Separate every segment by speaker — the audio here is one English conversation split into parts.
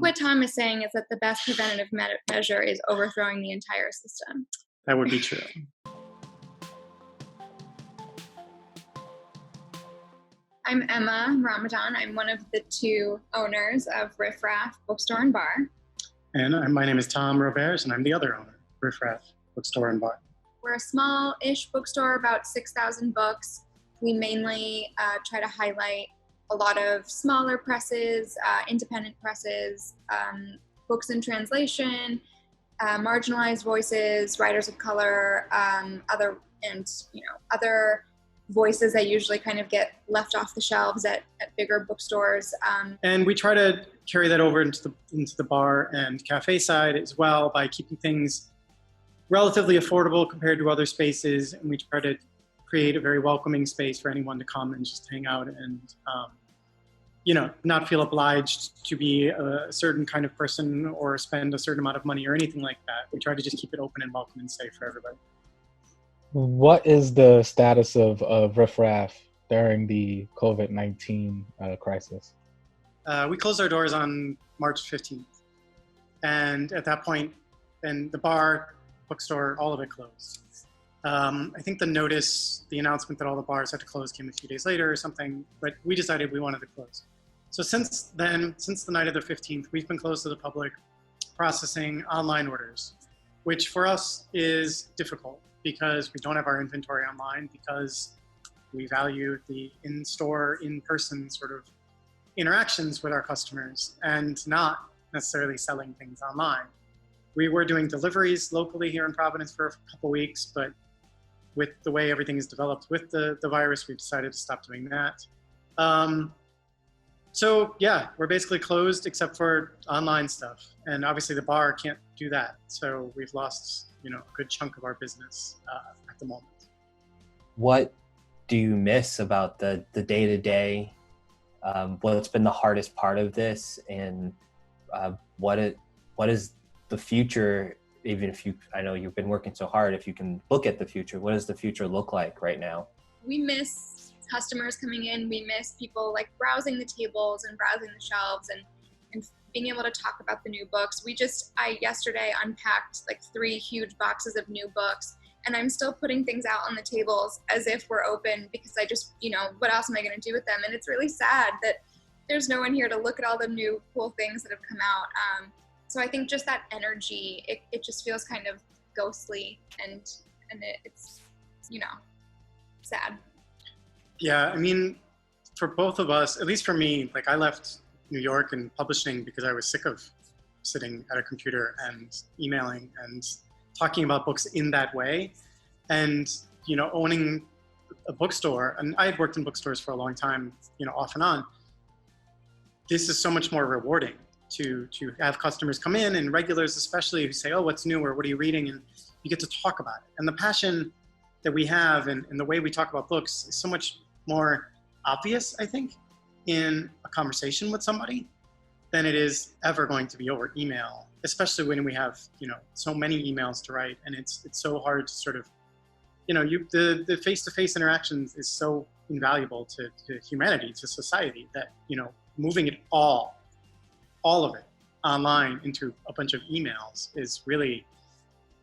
Speaker 1: what Tom is saying is that the best preventative measure is overthrowing the entire system.
Speaker 2: That would be true.
Speaker 1: I'm Emma Ramadan. I'm one of the two owners of Riffraff Bookstore and Bar.
Speaker 2: And my name is Tom Roberts, and I'm the other owner, Riffraff Bookstore and Bar.
Speaker 1: We're a small-ish bookstore, about 6,000 books. We mainly try to highlight a lot of smaller presses, independent presses, books in translation, marginalized voices, writers of color, other voices that usually kind of get left off the shelves at bigger bookstores.
Speaker 2: And we try to carry that over into the bar and cafe side as well by keeping things relatively affordable compared to other spaces. And we try to create a very welcoming space for anyone to come and just hang out and, not feel obliged to be a certain kind of person or spend a certain amount of money or anything like that. We try to just keep it open and welcome and safe for everybody.
Speaker 3: What is the status of Riffraff during the COVID-19 crisis?
Speaker 2: We closed our doors on March 15th. And at that point, then the bar, bookstore, all of it closed. I think the announcement that all the bars had to close came a few days later or something, but we decided we wanted to close. So since then, since the night of the 15th, we've been closed to the public, processing online orders, which for us is difficult because we don't have our inventory online, because we value the in-store, in-person sort of interactions with our customers and not necessarily selling things online. We were doing deliveries locally here in Providence for a couple weeks, but with the way everything is developed with the virus, we decided to stop doing that. So yeah, we're basically closed except for online stuff. And obviously the bar can't do that. So we've lost, a good chunk of our business at the moment.
Speaker 4: What do you miss about the day-to-day? What's been the hardest part of this? And what is the future? Even if I know you've been working so hard, if you can look at the future, what does the future look like right now?
Speaker 1: We miss customers coming in. We miss people like browsing the tables and browsing the shelves and being able to talk about the new books. I yesterday unpacked like 3 huge boxes of new books, and I'm still putting things out on the tables as if we're open because I just, what else am I going to do with them? And it's really sad that there's no one here to look at all the new cool things that have come out. So I think just that energy, it just feels kind of ghostly and it's, sad.
Speaker 2: Yeah, I mean, for both of us, at least for me, like I left New York and publishing because I was sick of sitting at a computer and emailing and talking about books in that way. And, owning a bookstore, and I had worked in bookstores for a long time, off and on. This is so much more rewarding to have customers come in, and regulars especially, who say, oh, what's new, or what are you reading? And you get to talk about it. And the passion that we have and the way we talk about books is so much more obvious, I think, in a conversation with somebody than it is ever going to be over email, especially when we have, so many emails to write, and it's so hard to sort of, the face-to-face interactions is so invaluable to humanity, to society, that, moving it all of it online into a bunch of emails is really,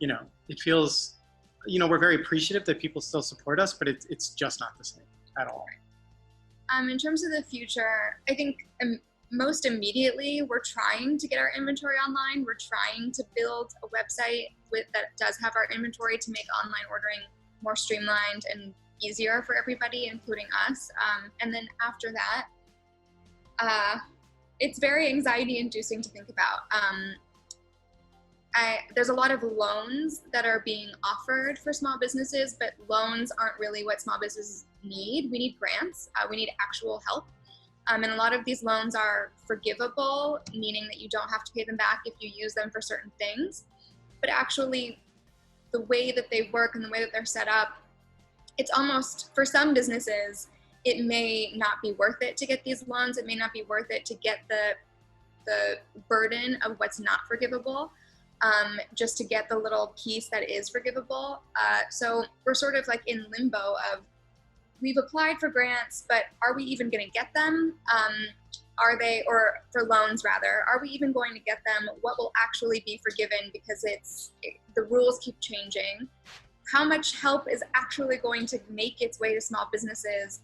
Speaker 2: it feels, we're very appreciative that people still support us, but it's just not the same at all.
Speaker 1: In terms of the future, I think most immediately, we're trying to get our inventory online. We're trying to build a website that does have our inventory to make online ordering more streamlined and easier for everybody, including us. And then after that, it's very anxiety-inducing to think about. There's a lot of loans that are being offered for small businesses, but loans aren't really what small businesses need. We need grants. We need actual help. And a lot of these loans are forgivable, meaning that you don't have to pay them back if you use them for certain things. But actually, the way that they work and the way that they're set up, it's almost, for some businesses, it may not be worth it to get these loans. It may not be worth it to get the burden of what's not forgivable, just to get the little piece that is forgivable. So we're sort of like in limbo of, we've applied for grants, but are we even going to get them? are they, or for loans rather, are we even going to get them? What will actually be forgiven because the rules keep changing? How much help is actually going to make its way to small businesses?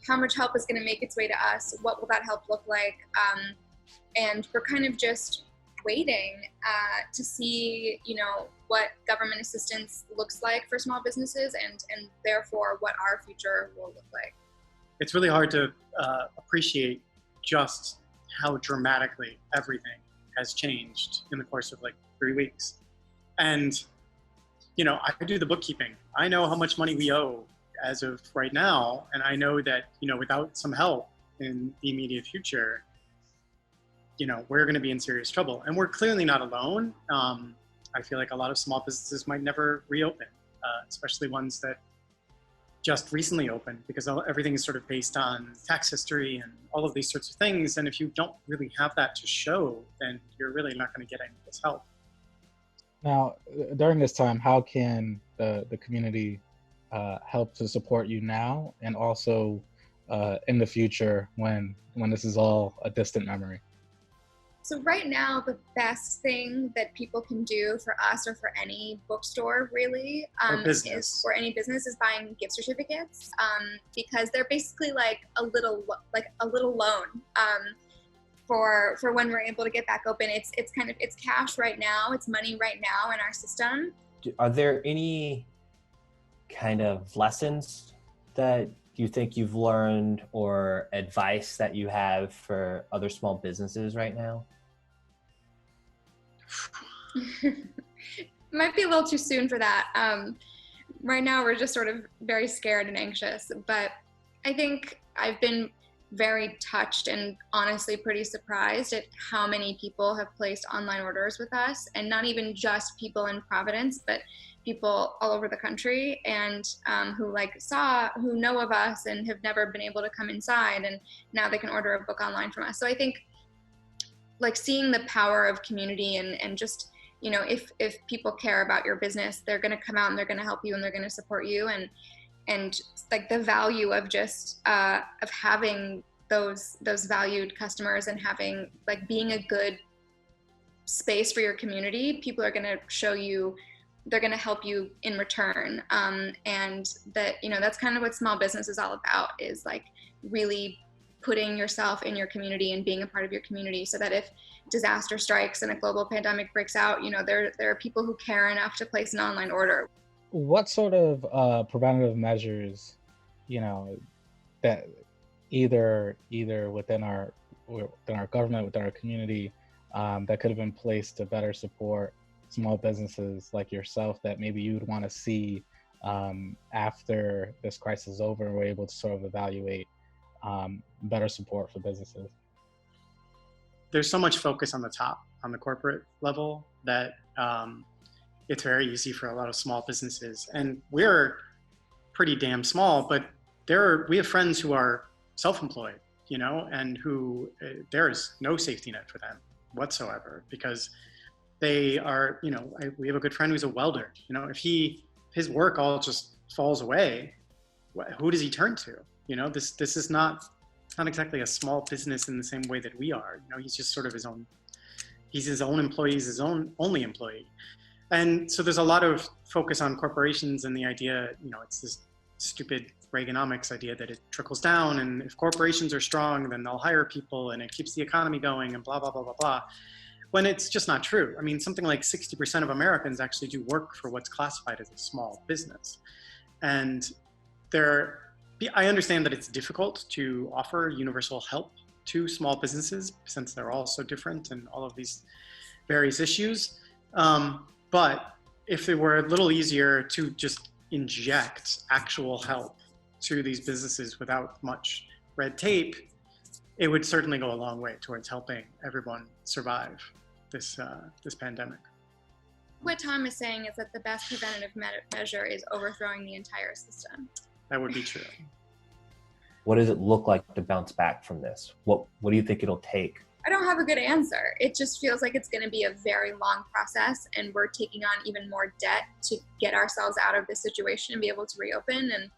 Speaker 1: How much help is going to make its way to us? What will that help look like? And we're kind of just waiting to see, what government assistance looks like for small businesses, and therefore what our future will look like.
Speaker 2: It's really hard to appreciate just how dramatically everything has changed in the course of like 3 weeks. And, I do the bookkeeping. I know how much money we owe as of right now. And I know that, without some help in the immediate future, we're going to be in serious trouble. And we're clearly not alone. I feel like a lot of small businesses might never reopen, especially ones that just recently opened, because everything is sort of based on tax history and all of these sorts of things. And if you don't really have that to show, then you're really not going to get any of this help.
Speaker 3: Now, during this time, how can the community help to support you now, and also in the future when this is all a distant memory?
Speaker 1: So right now, the best thing that people can do for us, or for any bookstore really, or any business, is buying gift certificates, because they're basically like a little loan for when we're able to get back open. It's cash right now. It's money right now in our system.
Speaker 4: Are there any kind of lessons that you think you've learned, or advice that you have for other small businesses right now?
Speaker 1: Might be a little too soon for that. Right now we're just sort of very scared and anxious, but I think I've been very touched and honestly pretty surprised at how many people have placed online orders with us, and not even just people in Providence, but people all over the country, and who know of us and have never been able to come inside, and now they can order a book online from us. So I think like seeing the power of community, and just, if people care about your business, they're going to come out and they're going to help you and they're going to support you, and like the value of just of having those valued customers, and having like being a good space for your community. People are going to show you, they're going to help you in return, and that that's kind of what small business is all about, is like really putting yourself in your community and being a part of your community, so that if disaster strikes and a global pandemic breaks out, there are people who care enough to place an online order.
Speaker 3: What sort of preventative measures, that either within our government, within our community, that could have been placed to better support small businesses like yourself, that maybe you would want to see after this crisis is over, and we're able to sort of evaluate better support for businesses?
Speaker 2: There's so much focus on the top, on the corporate level, that it's very easy for a lot of small businesses. And we're pretty damn small, but we have friends who are self-employed, and who there is no safety net for them whatsoever, because they are, we have a good friend who's a welder. If his work all just falls away, who does he turn to? This is not exactly a small business in the same way that we are. He's just sort of he's his own employee, he's his own only employee. And so there's a lot of focus on corporations, and the idea, it's this stupid Reaganomics idea that it trickles down, and if corporations are strong, then they'll hire people and it keeps the economy going, and blah, blah, blah, blah, blah. When it's just not true. I mean, something like 60% of Americans actually do work for what's classified as a small business. And I understand that it's difficult to offer universal help to small businesses, since they're all so different and all of these various issues. But if it were a little easier to just inject actual help to these businesses without much red tape, it would certainly go a long way towards helping everyone survive this pandemic.
Speaker 1: What Tom is saying is that the best preventative measure is overthrowing the entire system.
Speaker 2: That would be true.
Speaker 4: What does it look like to bounce back from this? What do you think it'll take?
Speaker 1: I don't have a good answer. It just feels like it's going to be a very long process, and we're taking on even more debt to get ourselves out of this situation and be able to reopen. And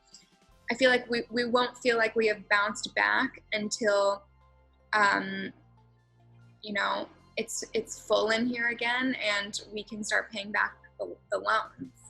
Speaker 1: I feel like we won't feel like we have bounced back until you know, it's full in here again, and we can start paying back the loans.